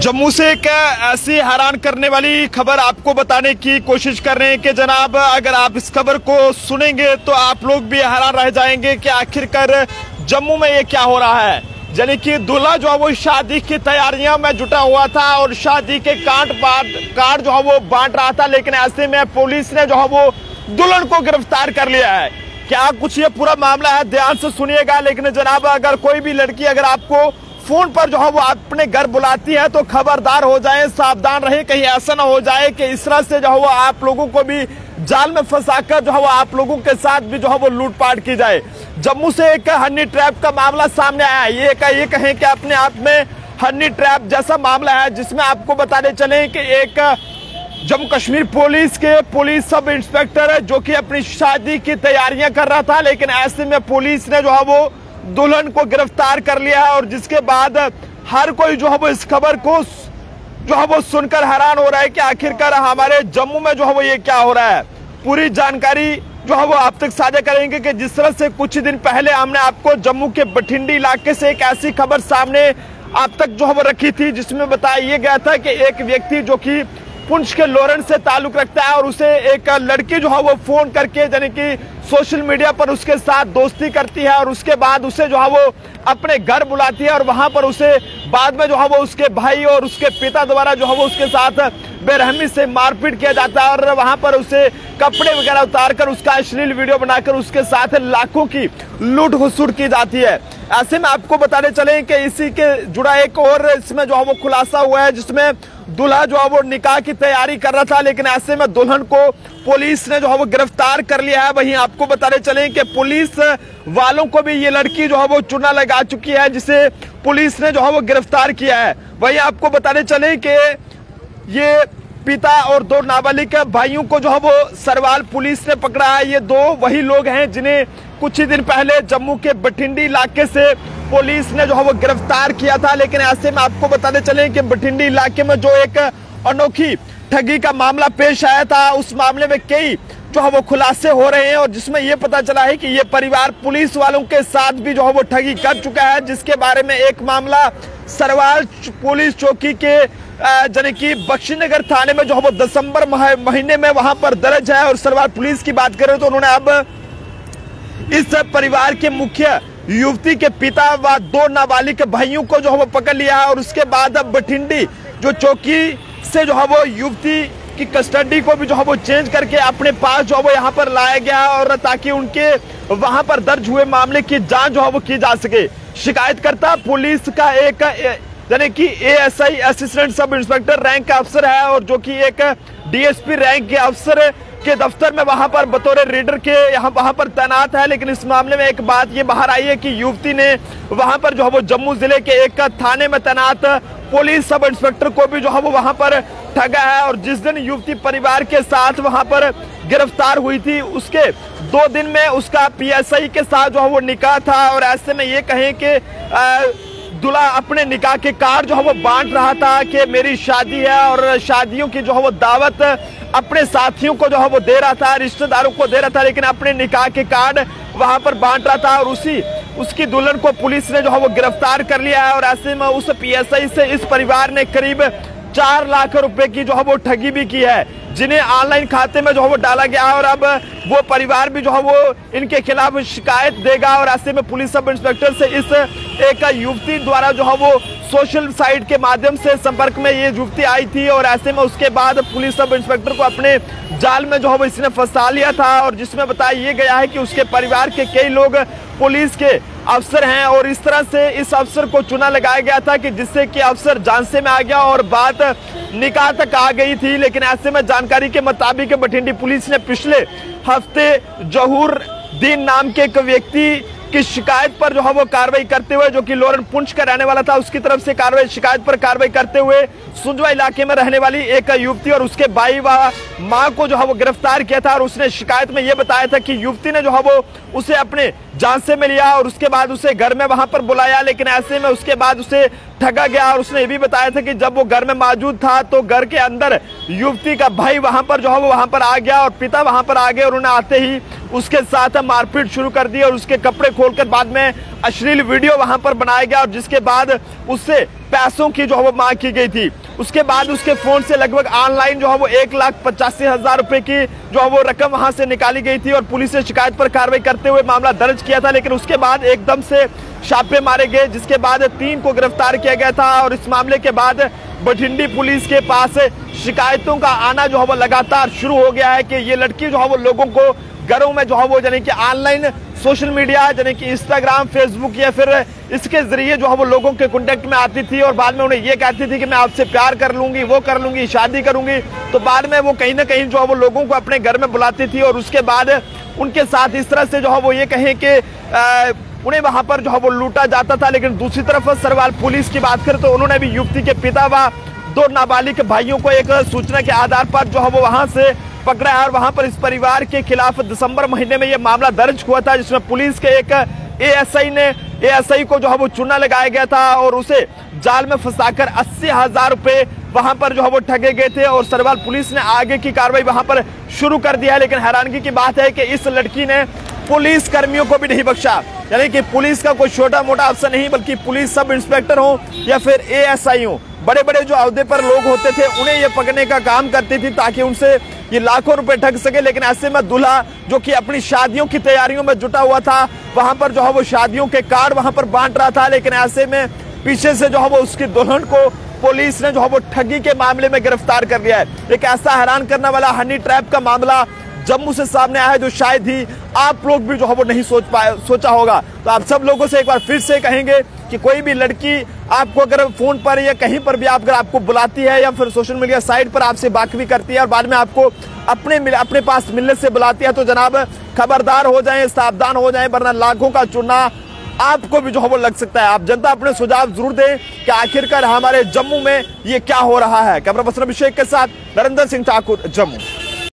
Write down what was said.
जम्मू से एक ऐसी हैरान करने वाली खबर आपको बताने की कोशिश कर रहे हैं कि जनाब, अगर आप इस खबर को सुनेंगे तो आप लोग भी हैरान रह जाएंगे कि आखिरकार जम्मू में ये क्या हो रहा है। यानी कि दूल्हा जो है वो शादी की तैयारियों में जुटा हुआ था और शादी के कार्ड जो है वो बांट रहा था, लेकिन ऐसे में पुलिस ने जो है वो दुल्हन को गिरफ्तार कर लिया है। क्या कुछ ये पूरा मामला है, ध्यान से सुनिएगा। लेकिन जनाब, अगर कोई भी लड़की अगर आपको फोन पर जो है वो अपने घर बुलाती है तो खबरदार हो जाए, सावधान रहे, कहीं ऐसा ना हो जाए कि इस तरह से जो है वो आप लोगों को भी जाल में फंसाकर जो है वो आप लोगों के साथ भी जो है वो लूटपाट की जाए। जम्मू से एक हनी ट्रैप का मामला सामने आया है। ये कहें कि अपने आप में हनी ट्रैप जैसा मामला है, जिसमें आपको बताने चले कि एक जम्मू कश्मीर पुलिस के पुलिस सब इंस्पेक्टर है जो कि अपनी शादी की तैयारियां कर रहा था, लेकिन ऐसे में पुलिस ने जो है वो दुल्हन को गिरफ्तार कर लिया है। और जिसके बाद हर कोई जो है वो इस खबर को जो है वो सुनकर हैरान हो रहा है कि आखिरकार हमारे जम्मू में जो है वो ये क्या हो रहा है। पूरी जानकारी जो है वो आप तक साझा करेंगे कि जिस तरह से कुछ दिन पहले हमने आपको जम्मू के बठिंडी इलाके से एक ऐसी खबर सामने आप तक जो है वो रखी थी, जिसमें बताया गया था कि एक व्यक्ति जो कि पुंछ के लोरन से ताल्लुक रखता है और उसे एक लड़की जो है वो फोन करके यानी कि सोशल मीडिया पर उसके साथ दोस्ती करती है और उसके बाद उसे जो है वो अपने घर बुलाती है और वहां पर उसे बाद में जो है वो उसके भाई और उसके पिता द्वारा जो है वो उसके साथ बेरहमी से मारपीट किया जाता है और वहां पर उसे कपड़े वगैरह उतारकर उसका अश्लील वीडियो बनाकर उसके साथ लाखों की लूट खसुट की जाती है। ऐसे में आपको बताने चले कि इसी के जुड़ा एक और इसमें जो है वो खुलासा हुआ है, जिसमें दूल्हा जो है वो निकाह की तैयारी कर रहा था, लेकिन ऐसे में दुल्हन को पुलिस ने जो है वो गिरफ्तार कर लिया है। वहीं आपको बताने चले कि पुलिस वालों को भी ये लड़की जो है वो चूना लगा चुकी है, जिसे पुलिस ने जो है वो गिरफ्तार किया है। वहीं आपको बताने चले कि ये पिता और दो नाबालिग भाइयों को जो है वो सरवाल पुलिस ने पकड़ा है। ये दो वही लोग हैं जिन्हें कुछ ही दिन पहले जम्मू के बठिंडी इलाके से पुलिस ने जो है वो गिरफ्तार किया था। लेकिन ऐसे में आपको बताने चले कि बठिंडी इलाके में जो एक अनोखी ठगी का मामला पेश आया था, उस मामले में कई जो है वो खुलासे हो रहे हैं और जिसमें ये पता चला है कि ये परिवार पुलिस वालों के साथ भी जो है वो ठगी कर चुका है, जिसके बारे में एक मामला सरवाल पुलिस चौकी के यानी कि बख्शीनगर थाने में जो है वो दिसंबर महीने में वहां पर दर्ज है। और सरवाल पुलिस की बात करें तो उन्होंने अब इस परिवार के मुख्य युवती के पिता व दो नाबालिग भाइयों को जो है वो पकड़ लिया है और उसके बाद अब बठिंडी जो चौकी से जो है वो युवती की कस्टडी को भी जो है वो चेंज करके अपने पास जो है वो यहाँ पर लाया गया और ताकि उनके वहां पर दर्ज हुए मामले की जांच जो है वो की जा सके। शिकायतकर्ता पुलिस का एक यानी कि ASI assistant sub inspector rank का अफसर है और जो कि एक डीएसपी रैंक के अफसर के दफ्तर में वहां पर बतौर रीडर के वहां पर तैनात है। लेकिन इस मामले में एक बात ये बाहर आई है कि युवती ने वहां पर जो है वो जम्मू जिले के एक थाने में तैनात पुलिस सब इंस्पेक्टर को भी जो है वो वहां पर ठगा है। और जिस दिन युवती परिवार के साथ वहां पर गिरफ्तार हुई थी, उसके 2 दिन में उसका पीएसआई के साथ जो है वो निकाह था। और ऐसे में ये कहें कि दूल्हा अपने निकाह के कार्ड जो है वो बांट रहा था कि मेरी शादी है और शादियों की जो है वो दावत अपने साथियों को जो है वो दे रहा था, रिश्तेदारों को दे रहा था, लेकिन अपने निकाह के कार्ड वहां पर बांट रहा था। और उसकी दुल्हन को पुलिस ने जो है वो गिरफ्तार कर लिया है। और ऐसे में उस पीएसआई से इस परिवार ने करीब 4 लाख रुपए की जो है वो ठगी भी की है, जिन्हें ऑनलाइन खाते में जो है वो डाला गया है। और अब वो परिवार भी जो है वो इनके खिलाफ शिकायत देगा। और ऐसे में पुलिस सब इंस्पेक्टर से इस एक युवती द्वारा जो है वो सोशल साइट के माध्यम से संपर्क में ये युवती आई थी और ऐसे में उसके बाद पुलिस सब इंस्पेक्टर को अपने जाल में जो है वो इसने फंसा लिया था। और जिसमें बताया ये गया है कि उसके परिवार के कई लोग पुलिस के अफसर हैं और इस तरह से इस अफसर को चुना लगाया गया था कि जिससे कि अफसर झांसे में आ गया और बात निकाह तक आ गई थी। लेकिन ऐसे में जानकारी के मुताबिक बठिंडी पुलिस ने पिछले हफ्ते जहूर दीन नाम के एक व्यक्ति की शिकायत पर जो है वो कार्रवाई करते हुए, जो कि लोरन पुंछ का रहने वाला था, उसकी तरफ से शिकायत पर कार्रवाई करते हुए सुंजवा इलाके में रहने वाली एक युवती और उसके भाई व मां को जो है वो गिरफ्तार किया था। और उसने शिकायत में ये बताया था कि युवती ने जो है वो उसे अपने झांसे में लिया और उसके बाद उसे घर में वहां पर बुलाया, लेकिन ऐसे में उसके बाद उसे ठगा गया। और उसने ये भी बताया था कि जब वो घर में मौजूद था तो घर के अंदर युवती का भाई वहां पर जो है वो वहां पर आ गया और पिता वहां पर आ गए और उन्हें आते ही उसके साथ मारपीट शुरू कर दी और उसके कपड़े खोलकर बाद में अश्लील वीडियो वहां पर बनाया गया और जिसके बाद उससे पैसों की जो है वो मांग की गई थी। उसके बाद उसके फोन से लगभग ऑनलाइन जो है वो 1,85,000 रुपए की जो है वो रकम वहां से निकाली गई थी और पुलिस ने शिकायत पर कार्रवाई करते हुए मामला दर्ज किया था। लेकिन उसके बाद एकदम से छापे मारे गए जिसके बाद 3 को गिरफ्तार किया गया था और इस मामले के बाद बठिंडी पुलिस के पास शिकायतों का आना जो है वो लगातार शुरू हो गया है कि ये लड़की जो है वो लोगों को घरों में जो है वो यानी कि ऑनलाइन सोशल मीडिया यानी कि इंस्टाग्राम, फेसबुक या फिर इसके जरिए जो है वो लोगों के कांटेक्ट में आती थी और बाद में उन्हें ये कहती थी कि मैं आपसे प्यार कर लूंगी, वो कर लूंगी, शादी करूंगी। तो बाद में वो कहीं ना कहीं जो है वो लोगों को अपने घर में बुलाती थी और उसके बाद उनके साथ इस तरह से जो है वो ये कहें कि उन्हें वहां पर जो है वो लूटा जाता था। लेकिन दूसरी तरफ सरवाल पुलिस की बात करें तो उन्होंने भी युवती के पिता व 2 नाबालिग भाइयों को एक सूचना के आधार पर जो है वो वहां से पकड़ा है और वहां पर इस परिवार के खिलाफ दिसंबर महीने में यह मामला दर्ज हुआ था जिसमें पुलिस के एक एएसआई को जो है वो चूना लगाया गया था और उसे जाल में फंसाकर 80,000 रुपए वहां पर जो है वो ठगे गए थे और सरवाल पुलिस ने आगे की कार्रवाई वहां पर शुरू कर दिया है। लेकिन हैरानगी की बात है कि इस लड़की ने पुलिस कर्मियों को भी नहीं बख्शा, यानी कि पुलिस का कोई छोटा मोटा अफसर नहीं बल्कि पुलिस सब इंस्पेक्टर हो या फिर एएसआई हो, बड़े बड़े जो अहदे पर लोग होते थे उन्हें ये पकड़ने का काम करती थी ताकि उनसे ये लाखों रुपए ठग सके। लेकिन ऐसे में दूल्हा जो कि अपनी शादियों की तैयारियों में जुटा हुआ था वहां पर जो है वो शादियों के कार्ड वहां पर बांट रहा था, लेकिन ऐसे में पीछे से जो है वो उसकी दुल्हन को पुलिस ने जो है वो ठगी के मामले में गिरफ्तार कर लिया है। एक ऐसा हैरान करने वाला हनी ट्रैप का मामला जम्मू से सामने आया है जो शायद ही आप लोग भी जो है वो नहीं सोचा होगा। तो आप सब लोगों से एक बार फिर से कहेंगे कि कोई भी लड़की आपको अगर फोन पर या कहीं पर भी अगर आपको बुलाती है या फिर सोशल मीडिया साइट पर आपसे बात भी करती है और बाद में आपको अपने पास मिलने से बुलाती है तो जनाब खबरदार हो जाएं, सावधान हो जाएं, वरना लाखों का चूना आपको भी जो है वो लग सकता है। आप जनता अपने सुझाव जरूर दें कि आखिरकार हमारे जम्मू में ये क्या हो रहा है। कैमरा पर्सन अभिषेक के साथ नरेंद्र सिंह ठाकुर, जम्मू।